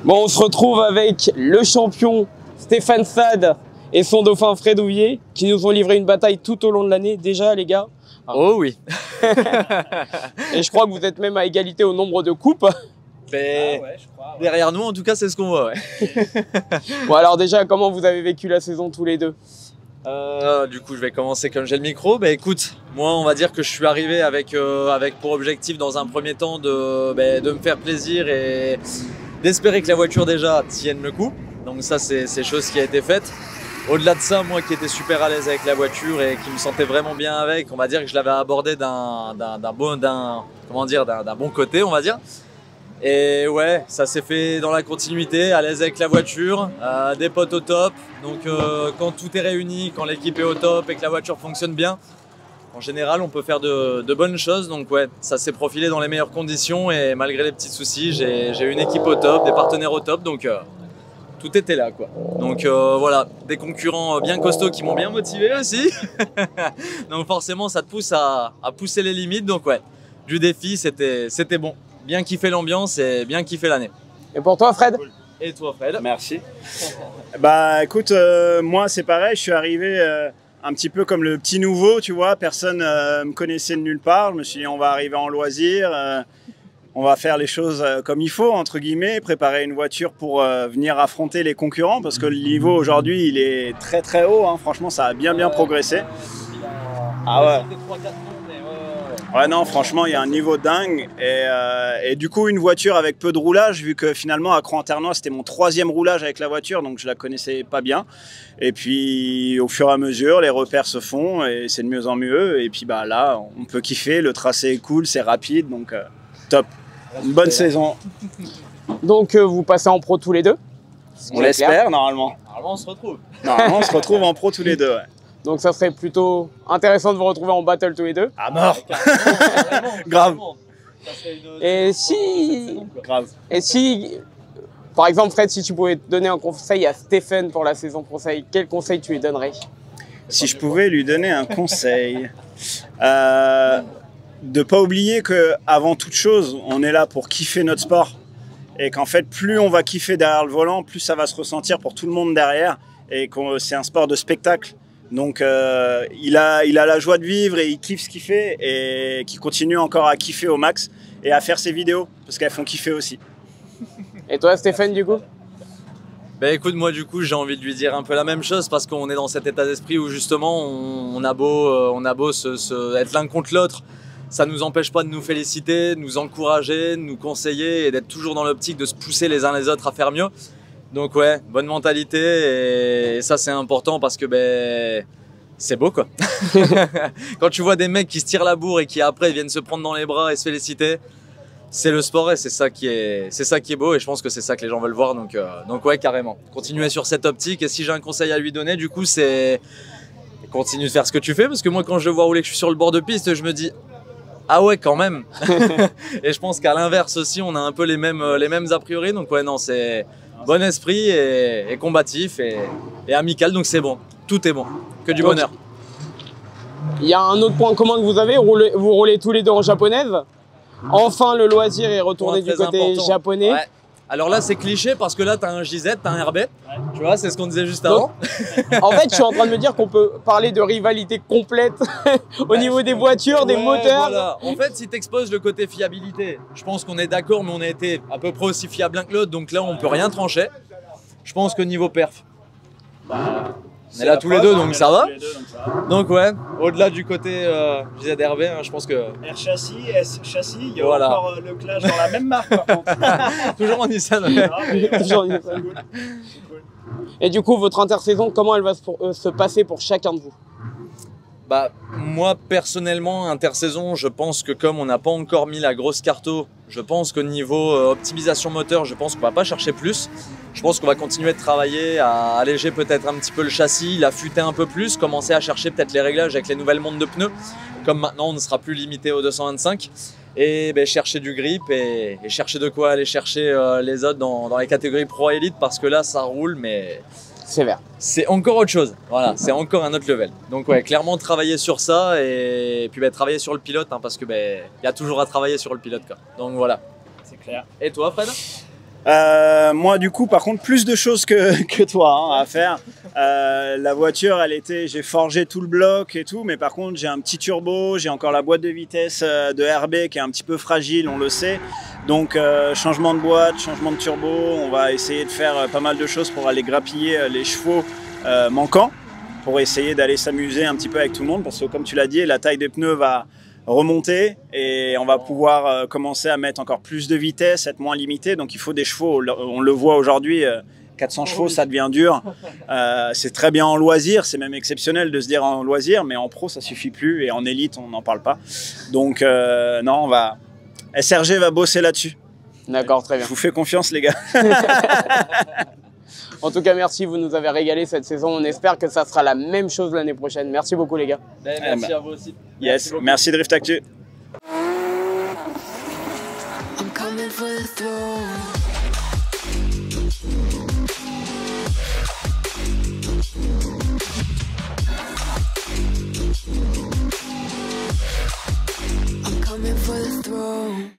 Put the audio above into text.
Bon, on se retrouve avec le champion Stéphane Sade et son dauphin Fred Houvier qui nous ont livré une bataille tout au long de l'année déjà, les gars. Oh oui. Et je crois que vous êtes même à égalité au nombre de coupes. Mais ouais, je crois, ouais. Derrière nous, en tout cas, c'est ce qu'on voit. Ouais. Bon, alors déjà, comment vous avez vécu la saison tous les deux? Du coup, je vais commencer comme j'ai le micro. Bah, écoute, moi, on va dire que je suis arrivé avec pour objectif, dans un premier temps, de me faire plaisir et d'espérer que la voiture déjà tienne le coup. Donc ça, c'est chose qui a été faite. Au-delà de ça, moi qui étais super à l'aise avec la voiture et qui me sentais vraiment bien avec, on va dire que je l'avais abordé d'un bon côté, on va dire. Et ouais, ça s'est fait dans la continuité, à l'aise avec la voiture, des potes au top. Donc quand tout est réuni, quand l'équipe est au top et que la voiture fonctionne bien, en général on peut faire de bonnes choses. Donc ouais, ça s'est profilé dans les meilleures conditions et malgré les petits soucis, j'ai une équipe au top, des partenaires au top. Donc tout était là quoi. Donc voilà, des concurrents bien costauds qui m'ont bien motivé aussi. Donc forcément ça te pousse à pousser les limites. Donc ouais, du défi, c'était bon. Bien kiffé l'ambiance et bien kiffé l'année. Et pour toi, Fred? Et toi, Fred? Merci. Bah écoute, moi c'est pareil, je suis arrivé un petit peu comme le petit nouveau, tu vois, personne me connaissait de nulle part. Je me suis dit on va arriver en loisir, on va faire les choses comme il faut, entre guillemets, préparer une voiture pour venir affronter les concurrents parce que le niveau aujourd'hui il est très très haut, hein. Franchement ça a bien progressé. Ah ouais. Ouais non, franchement il y a un niveau dingue et du coup une voiture avec peu de roulage, vu que finalement à Cros-en-Ternois c'était mon 3e roulage avec la voiture, donc je la connaissais pas bien. Et puis au fur et à mesure les repères se font et c'est de mieux en mieux, et puis bah là on peut kiffer, le tracé est cool, c'est rapide, donc top. Une bonne saison. Donc vous passez en pro tous les deux? On l'espère normalement. Normalement on se retrouve. Normalement on se retrouve en pro tous les deux, ouais. Donc ça serait plutôt intéressant de vous retrouver en battle tous les deux. À mort. Grave. Et si... Grave. Et si... Par exemple, Fred, si tu pouvais donner un conseil à Stéphane pour la saison prochaine, quel conseil tu lui donnerais? Si je pouvais lui donner un conseil, de ne pas oublier qu'avant toute chose, on est là pour kiffer notre sport. Et qu'en fait, plus on va kiffer derrière le volant, plus ça va se ressentir pour tout le monde derrière. Et que c'est un sport de spectacle. Donc il a la joie de vivre et il kiffe ce qu'il fait et qu'il continue encore à kiffer au max et à faire ses vidéos parce qu'elles font kiffer aussi. Et toi Stéphane du coup? Ben écoute, moi du coup j'ai envie de lui dire un peu la même chose parce qu'on est dans cet état d'esprit où justement on a beau être l'un contre l'autre, ça ne nous empêche pas de nous féliciter, de nous encourager, de nous conseiller et d'être toujours dans l'optique de se pousser les uns les autres à faire mieux. Donc ouais, bonne mentalité et ça c'est important parce que ben c'est beau quoi. Quand tu vois des mecs qui se tirent la bourre et qui après viennent se prendre dans les bras et se féliciter, c'est le sport et c'est ça qui est beau et je pense que c'est ça que les gens veulent voir, donc ouais carrément. Continuer sur cette optique, et si j'ai un conseil à lui donner du coup c'est continue de faire ce que tu fais, parce que moi quand je le vois rouler, que je suis sur le bord de piste, je me dis ah ouais quand même. Et je pense qu'à l'inverse aussi on a un peu les mêmes a priori, donc ouais non c'est bon esprit et combatif et amical, donc c'est bon, tout est bon, que du bonheur. Il y a un autre point commun que vous avez, vous roulez tous les deux en japonaise. Enfin le loisir est retourné du côté japonais. Ouais. Alors là c'est cliché parce que là t'as un JZ, t'as un RB, tu vois, c'est ce qu'on disait juste avant. En fait je suis en train de me dire qu'on peut parler de rivalité complète au niveau des voitures, des moteurs. Voilà. En fait si t'exposes le côté fiabilité, je pense qu'on est d'accord, mais on a été à peu près aussi fiable l'un que l'autre, donc là on peut rien trancher. Je pense que niveau perf, on est là tous les deux, donc ça va. Donc ouais, au-delà du côté JZRB, hein, je pense que... R châssis, S châssis, il y a voilà. encore le clash dans la même marque par contre. Toujours en Nissan. Toujours en Nissan. Cool. Et du coup votre intersaison, comment elle va se passer pour chacun de vous? Bah, moi personnellement, intersaison, je pense que comme on n'a pas encore mis la grosse carto, je pense qu'au niveau optimisation moteur, je pense qu'on va pas chercher plus. Je pense qu'on va continuer de travailler à alléger peut-être un petit peu le châssis, l'affûter un peu plus, commencer à chercher peut-être les réglages avec les nouvelles montres de pneus. Comme maintenant on ne sera plus limité aux 225. Et ben, chercher du grip et chercher de quoi aller chercher les autres dans les catégories pro élite, parce que là ça roule mais... Sévère. C'est encore autre chose, voilà, c'est encore un autre level. Donc ouais, clairement travailler sur ça et puis travailler sur le pilote, hein, parce que y a toujours à travailler sur le pilote quoi. Donc voilà. C'est clair. Et toi Fred? Moi, du coup, par contre, plus de choses que toi à faire. La voiture, j'ai forgé tout le bloc et tout, mais par contre, j'ai un petit turbo, j'ai encore la boîte de vitesse de RB qui est un petit peu fragile, on le sait. Donc, changement de boîte, changement de turbo, on va essayer de faire pas mal de choses pour aller grappiller les chevaux manquants, pour essayer d'aller s'amuser un petit peu avec tout le monde, parce que comme tu l'as dit, la taille des pneus va remonter et on va pouvoir commencer à mettre encore plus de vitesse, être moins limité. Donc il faut des chevaux, on le voit aujourd'hui, 400 chevaux ça devient dur. C'est très bien en loisir, c'est même exceptionnel de se dire en loisir, mais en pro ça suffit plus et en élite on n'en parle pas. Donc non, SRG va bosser là-dessus. D'accord, très bien. Je vous fais confiance les gars. En tout cas, merci, vous nous avez régalé cette saison. On espère que ça sera la même chose l'année prochaine. Merci beaucoup les gars. Merci à vous aussi. Yes, merci Drift Actu. I'm coming for the throne. I'm coming for the throne.